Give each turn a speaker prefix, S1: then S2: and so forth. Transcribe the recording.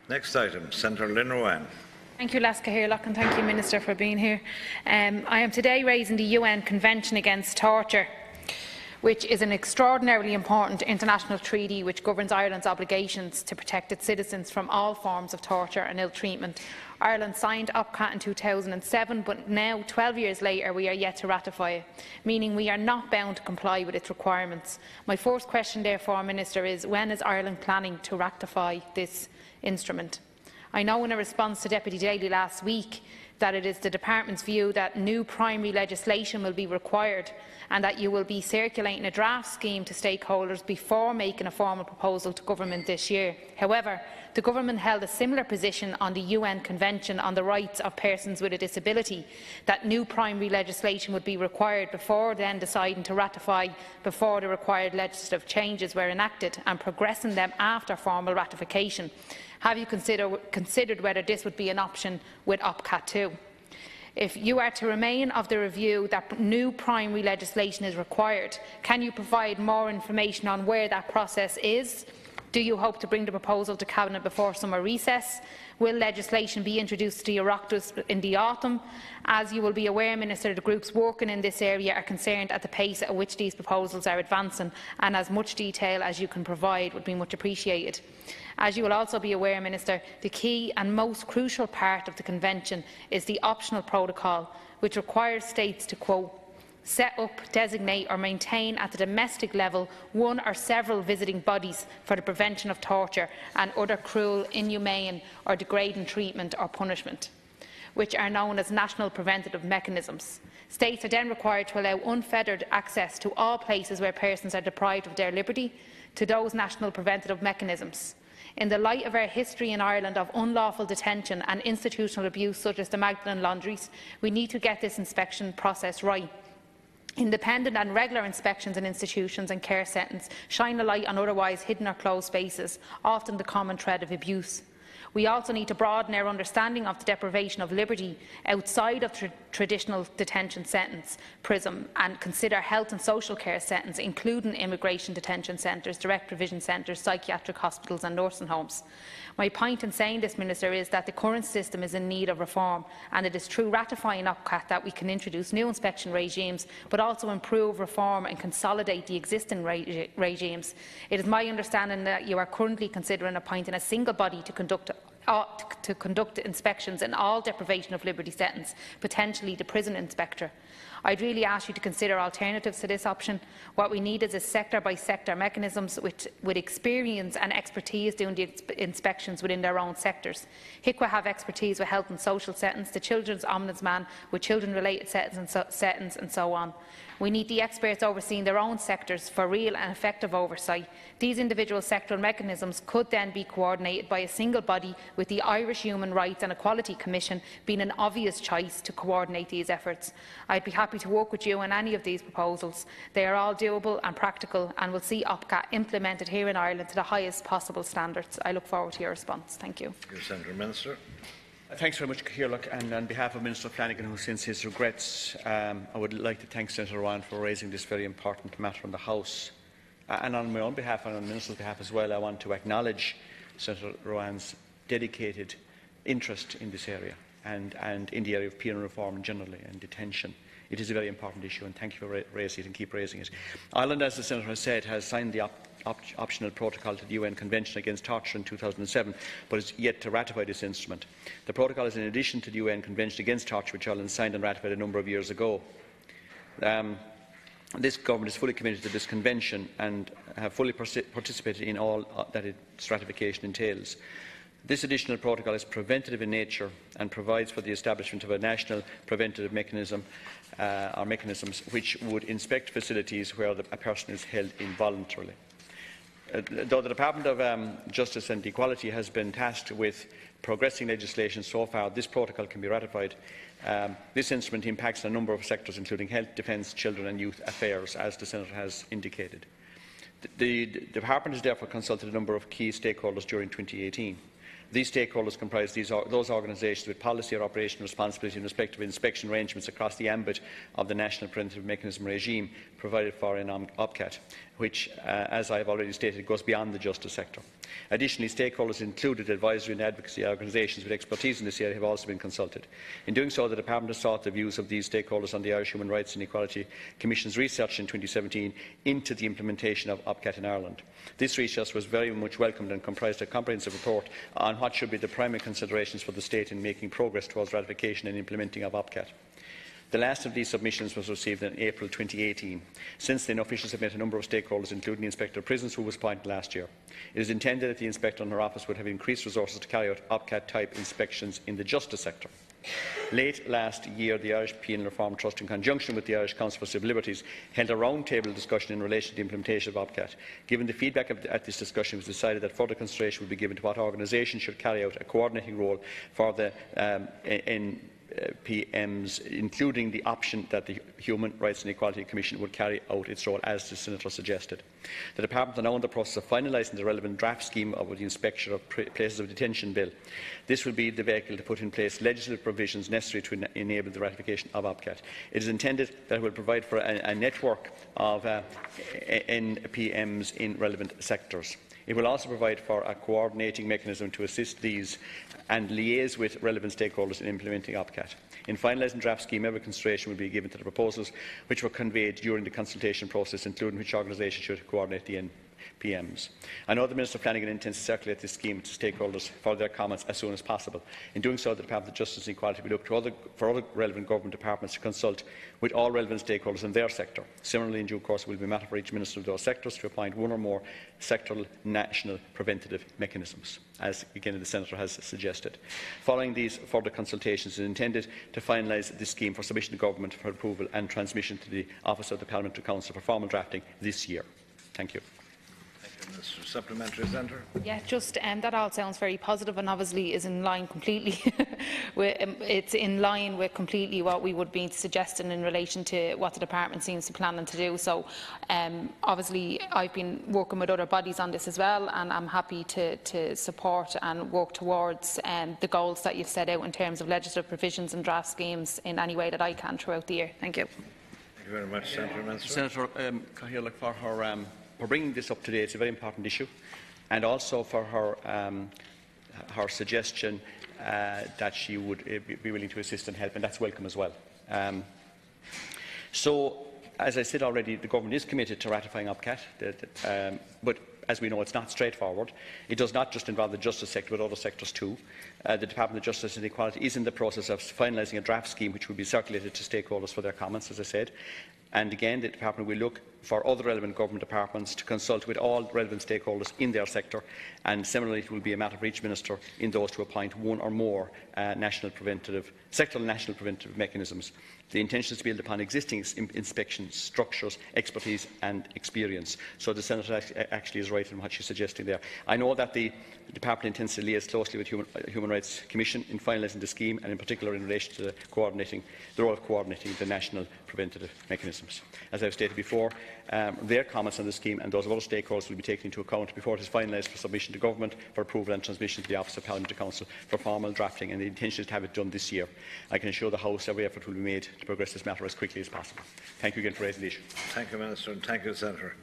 S1: Next item, Senator Éireann.
S2: Thank you, Seanad Éireann, and thank you, Minister, for being here. I am today raising the UN Convention Against Torture, which is an extraordinarily important international treaty which governs Ireland's obligations to protect its citizens from all forms of torture and ill treatment. Ireland signed OPCAT in 2007, but now, 12 years later, we are yet to ratify it, meaning we are not bound to comply with its requirements. My first question, therefore, Minister, is when is Ireland planning to ratify this instrument? I know in a response to Deputy Daly last week that it is the Department's view that new primary legislation will be required and that you will be circulating a draft scheme to stakeholders before making a formal proposal to Government this year. However, the Government held a similar position on the UN Convention on the Rights of Persons with a Disability, that new primary legislation would be required before then deciding to ratify before the required legislative changes were enacted and progressing them after formal ratification. Have you considered whether this would be an option with OPCAT 2? If you are to remain of the review that new primary legislation is required, can you provide more information on where that process is? Do you hope to bring the proposal to Cabinet before summer recess? Will legislation be introduced to Oireachtas in the autumn? As you will be aware, Minister, the groups working in this area are concerned at the pace at which these proposals are advancing, and as much detail as you can provide would be much appreciated. As you will also be aware, Minister, the key and most crucial part of the Convention is the optional protocol, which requires states to, quote, set up, designate or maintain at the domestic level one or several visiting bodies for the prevention of torture and other cruel, inhumane or degrading treatment or punishment, which are known as national preventative mechanisms. States are then required to allow unfettered access to all places where persons are deprived of their liberty to those national preventative mechanisms. In the light of our history in Ireland of unlawful detention and institutional abuse such as the Magdalen laundries, we need to get this inspection process right. Independent and regular inspections in institutions and care settings shine a light on otherwise hidden or closed spaces, often the common thread of abuse. We also need to broaden our understanding of the deprivation of liberty outside of traditional detention sentence, PRISM, and consider health and social care settings, including immigration detention centres, direct provision centres, psychiatric hospitals and nursing homes. My point in saying this, Minister, is that the current system is in need of reform, and it is through ratifying OPCAT that we can introduce new inspection regimes, but also improve, reform and consolidate the existing regimes. It is my understanding that you are currently considering appointing a single body to conduct inspections in all deprivation of liberty settings, potentially the prison inspector. I'd really ask you to consider alternatives to this option. What we need is a sector-by-sector mechanisms with experience and expertise doing the inspections within their own sectors. HICWA have expertise with health and social settings, the Children's Ombudsman with children-related settings and so on. We need the experts overseeing their own sectors for real and effective oversight. These individual sectoral mechanisms could then be coordinated by a single body, with the Irish Human Rights and Equality Commission being an obvious choice to coordinate these efforts. I'd be happy to work with you on any of these proposals. They are all doable and practical and will see OPCAT implemented here in Ireland to the highest possible standards. I look forward to your response. Thank you.
S1: Senator Minister.
S3: Thanks very much, Cearlach, and on behalf of Minister Flanagan, who sends his regrets, I would like to thank Senator Éireann for raising this very important matter in the House. And on my own behalf and on the Minister's behalf as well, I want to acknowledge Senator Éireann's dedicated interest in this area and in the area of penal reform generally and detention. It is a very important issue, and thank you for raising it and keep raising it. Ireland, as the Senator has said, has signed the optional protocol to the UN Convention Against Torture in 2007, but is yet to ratify this instrument. The protocol is in addition to the UN Convention Against Torture, which Ireland signed and ratified a number of years ago. This government is fully committed to this convention and have fully participated in all that its ratification entails. This additional protocol is preventative in nature and provides for the establishment of a national preventative mechanism or mechanisms which would inspect facilities where a person is held involuntarily. Though the Department of Justice and Equality has been tasked with progressing legislation so far, this protocol can be ratified. This instrument impacts on a number of sectors, including health, defence, children and youth affairs, as the Senator has indicated. The Department has therefore consulted a number of key stakeholders during 2018. These stakeholders comprise those organisations with policy or operational responsibility in respect of inspection arrangements across the ambit of the National Preventative Mechanism regime provided for in OPCAT. which, as I have already stated, goes beyond the justice sector. Additionally, stakeholders included advisory and advocacy organisations with expertise in this area have also been consulted. In doing so, the Department has sought the views of these stakeholders on the Irish Human Rights and Equality Commission's research in 2017 into the implementation of OPCAT in Ireland. This research was very much welcomed and comprised a comprehensive report on what should be the primary considerations for the State in making progress towards ratification and implementing of OPCAT. The last of these submissions was received in April 2018. Since then, officials have met a number of stakeholders, including the Inspector of Prisons, who was appointed last year. It is intended that the Inspector and her office would have increased resources to carry out OPCAT-type inspections in the justice sector. Late last year, the Irish Penal Reform Trust, in conjunction with the Irish Council for Civil Liberties, held a round-table discussion in relation to the implementation of OPCAT. Given the feedback at this discussion, it was decided that further consideration would be given to what organisations should carry out a coordinating role for the PMs, including the option that the Human Rights and Equality Commission would carry out its role, as the Senator suggested. The Department are now in the process of finalising the relevant draft scheme of the Inspection of Places of Detention Bill. This will be the vehicle to put in place legislative provisions necessary to enable the ratification of OPCAT. It is intended that it will provide for a network of NPMs in relevant sectors. It will also provide for a coordinating mechanism to assist these and liaise with relevant stakeholders in implementing OPCAT. In finalising the draft scheme, every consideration will be given to the proposals which were conveyed during the consultation process, including which organisation should coordinate the NPMs. I know the Minister Flanagan intends to circulate this scheme to stakeholders for their comments as soon as possible. In doing so, the Department of Justice and Equality will look to for other relevant government departments to consult with all relevant stakeholders in their sector. Similarly, in due course, it will be a matter for each Minister of those sectors to appoint one or more sectoral national preventative mechanisms, as again the Senator has suggested. Following these further consultations, it is intended to finalise this scheme for submission to Government for approval and transmission to the Office of the Parliamentary Council for formal drafting this year. Thank you.
S1: Mr. Supplementary Centre.
S2: Yeah, just that all sounds very positive and obviously is in line completely. It's in line with completely what we would be suggesting in relation to what the department seems to be planning to do. So obviously I've been working with other bodies on this as well, and I'm happy to support and work towards the goals that you've set out in terms of legislative provisions and draft schemes in any way that I can throughout the year. Thank you.
S1: Thank you very much, Senator Minister.
S3: Senator Cahill, for her for bringing this up today. It's a very important issue, and also for her suggestion that she would be willing to assist and help, and that's welcome as well. So, as I said already, the Government is committed to ratifying OPCAT, but as we know, it's not straightforward. It does not just involve the justice sector, but other sectors too. The Department of Justice and Equality is in the process of finalising a draft scheme which will be circulated to stakeholders for their comments, as I said. And again, the Department will look for other relevant government departments to consult with all relevant stakeholders in their sector, and similarly it will be a matter for each Minister in those to appoint one or more sectoral national preventative mechanisms. The intention is to build upon existing inspection structures, expertise and experience. So the Senator actually is right in what she's suggesting there. I know that the Department intends to liaise closely with the Human Rights Commission in finalising the scheme, and in particular in relation to the role of coordinating the national preventative mechanisms. As I've stated before, their comments on the scheme and those of other stakeholders will be taken into account before it is finalised for submission to Government for approval and transmission to the Office of Parliamentary Council for formal drafting, and the intention is to have it done this year. I can assure the House every effort will be made to progress this matter as quickly as possible. Thank you again for raising the issue.
S1: Thank you, Minister, and thank you, Senator.